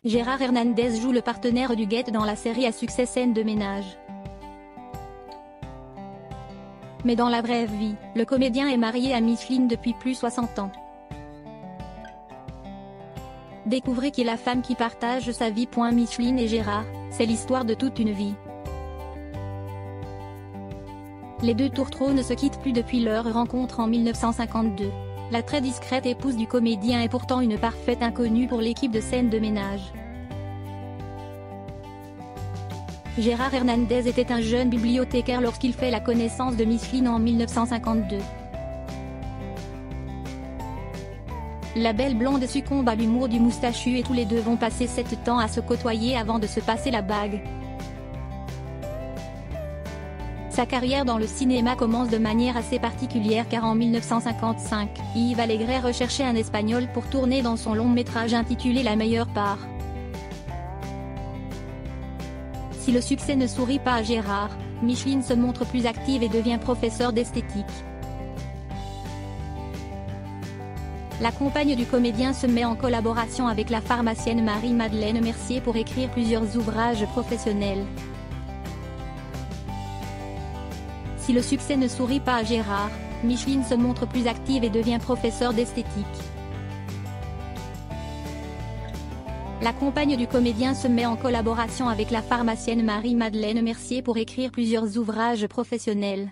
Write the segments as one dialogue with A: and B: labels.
A: Gérard Hernandez joue le partenaire d'Huguette dans la série à succès Scène de ménage. Mais dans la vraie vie, le comédien est marié à Micheline depuis plus de 60 ans. Découvrez qui est la femme qui partage sa vie. Micheline et Gérard, c'est l'histoire de toute une vie. Les deux tourtereaux ne se quittent plus depuis leur rencontre en 1952. La très discrète épouse du comédien est pourtant une parfaite inconnue pour l'équipe de Scène de ménage. Gérard Hernandez était un jeune bibliothécaire lorsqu'il fait la connaissance de Micheline en 1952. La belle blonde succombe à l'humour du moustachu et tous les deux vont passer 7 ans à se côtoyer avant de se passer la bague. Sa carrière dans le cinéma commence de manière assez particulière car en 1955, Yves Allégret recherchait un Espagnol pour tourner dans son long métrage intitulé La meilleure part. Si le succès ne sourit pas à Gérard, Micheline se montre plus active et devient professeure d'esthétique. La compagne du comédien se met en collaboration avec la pharmacienne Marie-Madeleine Mercier pour écrire plusieurs ouvrages professionnels. Si le succès ne sourit pas à Gérard, Micheline se montre plus active et devient professeure d'esthétique. La compagne du comédien se met en collaboration avec la pharmacienne Marie-Madeleine Mercier pour écrire plusieurs ouvrages professionnels.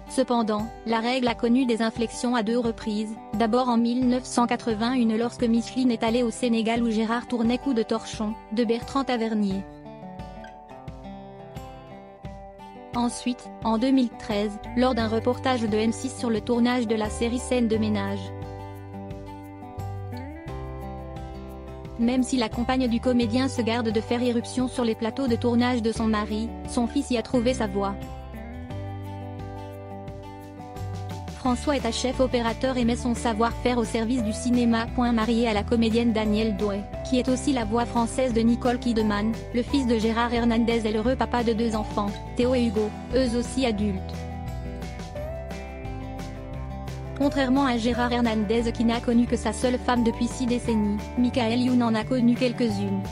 A: Cependant, la règle a connu des inflexions à 2 reprises, d'abord en 1981 lorsque Micheline est allée au Sénégal où Gérard tournait Coup de torchon, de Bertrand Tavernier. Ensuite, en 2013, lors d'un reportage de M6 sur le tournage de la série Scène de ménage. Même si la compagne du comédien se garde de faire irruption sur les plateaux de tournage de son mari, son fils y a trouvé sa voie. François est un chef opérateur et met son savoir-faire au service du cinéma. Marié à la comédienne Danielle Douai, qui est aussi la voix française de Nicole Kidman, le fils de Gérard Hernandez est l'heureux papa de 2 enfants, Théo et Hugo, eux aussi adultes. Contrairement à Gérard Hernandez qui n'a connu que sa seule femme depuis 6 décennies, Michael Youn en a connu quelques-unes.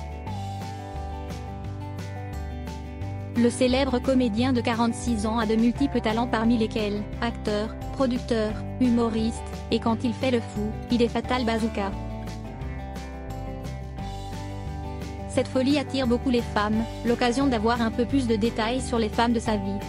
A: Le célèbre comédien de 46 ans a de multiples talents parmi lesquels, acteur, producteur, humoriste, et quand il fait le fou, il est fatal bazooka. Cette folie attire beaucoup les femmes, l'occasion d'avoir un peu plus de détails sur les femmes de sa vie.